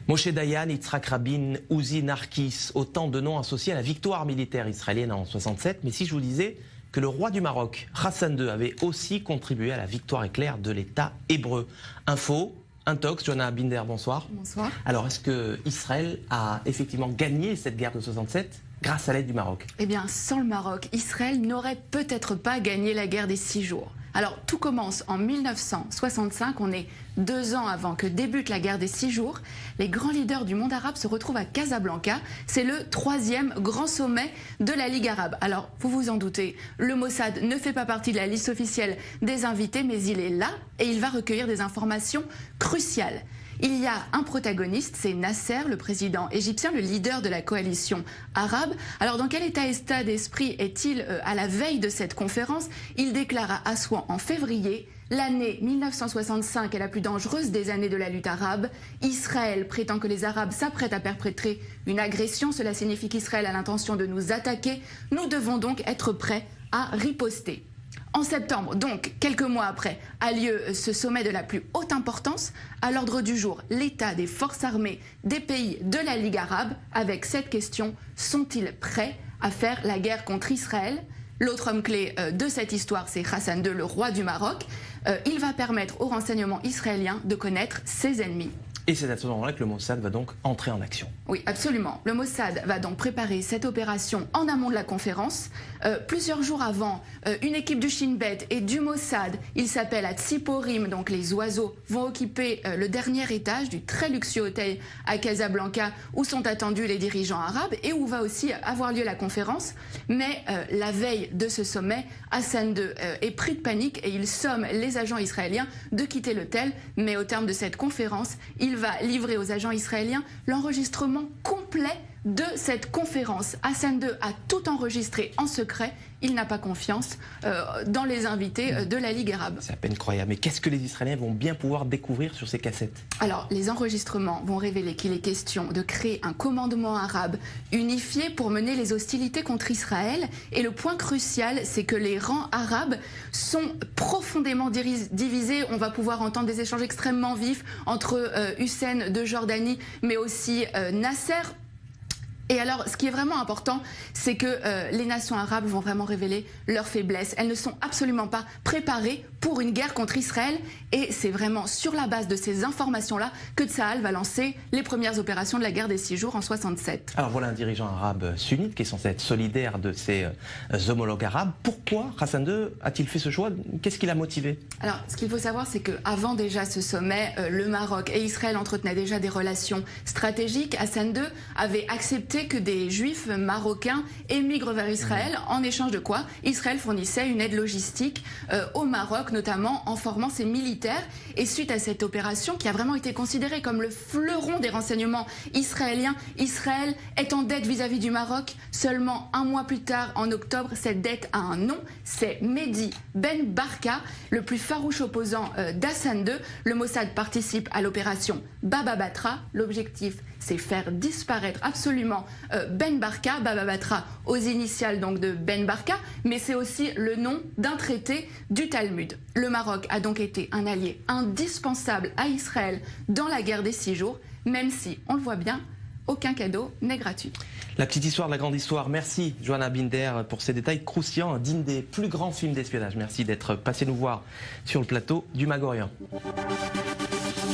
Moshe Dayan, Yitzhak Rabin, Uzi Narkis, autant de noms associés à la victoire militaire israélienne en 67. Mais si je vous disais que le roi du Maroc, Hassan II, avait aussi contribué à la victoire éclair de l'État hébreu. Info, Intox, Johanna Binder, bonsoir. Bonsoir. Alors, est-ce que Israël a effectivement gagné cette guerre de 67 grâce à l'aide du Maroc? Eh bien, sans le Maroc, Israël n'aurait peut-être pas gagné la guerre des 6 jours. Alors, tout commence en 1965, on est 2 ans avant que débute la guerre des 6 jours. Les grands leaders du monde arabe se retrouvent à Casablanca. C'est le 3e grand sommet de la Ligue arabe. Alors, vous vous en doutez, le Mossad ne fait pas partie de la liste officielle des invités, mais il est là et il va recueillir des informations cruciales. Il y a un protagoniste, c'est Nasser, le président égyptien, le leader de la coalition arabe. Alors dans quel état d'esprit est-il à la veille de cette conférence? Il déclare à Assouan en février: l'année 1965 est la plus dangereuse des années de la lutte arabe. Israël prétend que les Arabes s'apprêtent à perpétrer une agression. Cela signifie qu'Israël a l'intention de nous attaquer. Nous devons donc être prêts à riposter. En septembre, donc quelques mois après, a lieu ce sommet de la plus haute importance. À l'ordre du jour, l'état des forces armées des pays de la Ligue arabe, avec cette question: sont-ils prêts à faire la guerre contre Israël? L'autre homme clé de cette histoire, c'est Hassan II, le roi du Maroc. Il va permettre aux renseignements israéliens de connaître ses ennemis. Et c'est à ce moment-là que le Mossad va donc entrer en action. Oui, absolument. Le Mossad va donc préparer cette opération en amont de la conférence. Plusieurs jours avant, une équipe du Shin Bet et du Mossad, il s'appelle à Tsiporim, donc les oiseaux, vont occuper le dernier étage du très luxueux hôtel à Casablanca où sont attendus les dirigeants arabes et où va aussi avoir lieu la conférence. Mais la veille de ce sommet, Hassan II est pris de panique et il somme les agents israéliens de quitter l'hôtel. Mais au terme de cette conférence, il va livrer aux agents israéliens l'enregistrement complet de cette conférence. Hassan II a tout enregistré en secret. Il n'a pas confiance dans les invités de la Ligue arabe. C'est à peine croyable. Mais qu'est-ce que les Israéliens vont bien pouvoir découvrir sur ces cassettes? Alors, les enregistrements vont révéler qu'il est question de créer un commandement arabe unifié pour mener les hostilités contre Israël. Et le point crucial, c'est que les rangs arabes sont profondément divisés. On va pouvoir entendre des échanges extrêmement vifs entre Hussein de Jordanie, mais aussi Nasser. Et alors, ce qui est vraiment important, c'est que les nations arabes vont vraiment révéler leurs faiblesses. Elles ne sont absolument pas préparées pour une guerre contre Israël. Et c'est vraiment sur la base de ces informations-là que Tsahal va lancer les premières opérations de la guerre des 6 jours en 67. Alors voilà un dirigeant arabe sunnite qui est censé être solidaire de ses homologues arabes. Pourquoi Hassan II a-t-il fait ce choix? Qu'est-ce qui l'a motivé? Alors, ce qu'il faut savoir, c'est qu'avant déjà ce sommet, le Maroc et Israël entretenaient déjà des relations stratégiques. Hassan II avait accepté que des juifs marocains émigrent vers Israël, en échange de quoi Israël fournissait une aide logistique au Maroc, notamment en formant ses militaires. Et suite à cette opération, qui a vraiment été considérée comme le fleuron des renseignements israéliens, Israël est en dette vis-à-vis du Maroc. Seulement un mois plus tard, en octobre, cette dette a un nom, c'est Mehdi Ben Barka, le plus farouche opposant d'Hassan II. Le Mossad participe à l'opération Baba Batra. L'objectif, c'est faire disparaître absolument Ben Barka, Baba Batra aux initiales donc de Ben Barka, mais c'est aussi le nom d'un traité du Talmud. Le Maroc a donc été un allié indispensable à Israël dans la guerre des 6 jours, même si, on le voit bien, aucun cadeau n'est gratuit. La petite histoire de la grande histoire. Merci Johanna Binder pour ces détails croustillants, digne des plus grands films d'espionnage. Merci d'être passé nous voir sur le plateau du Mag Orient.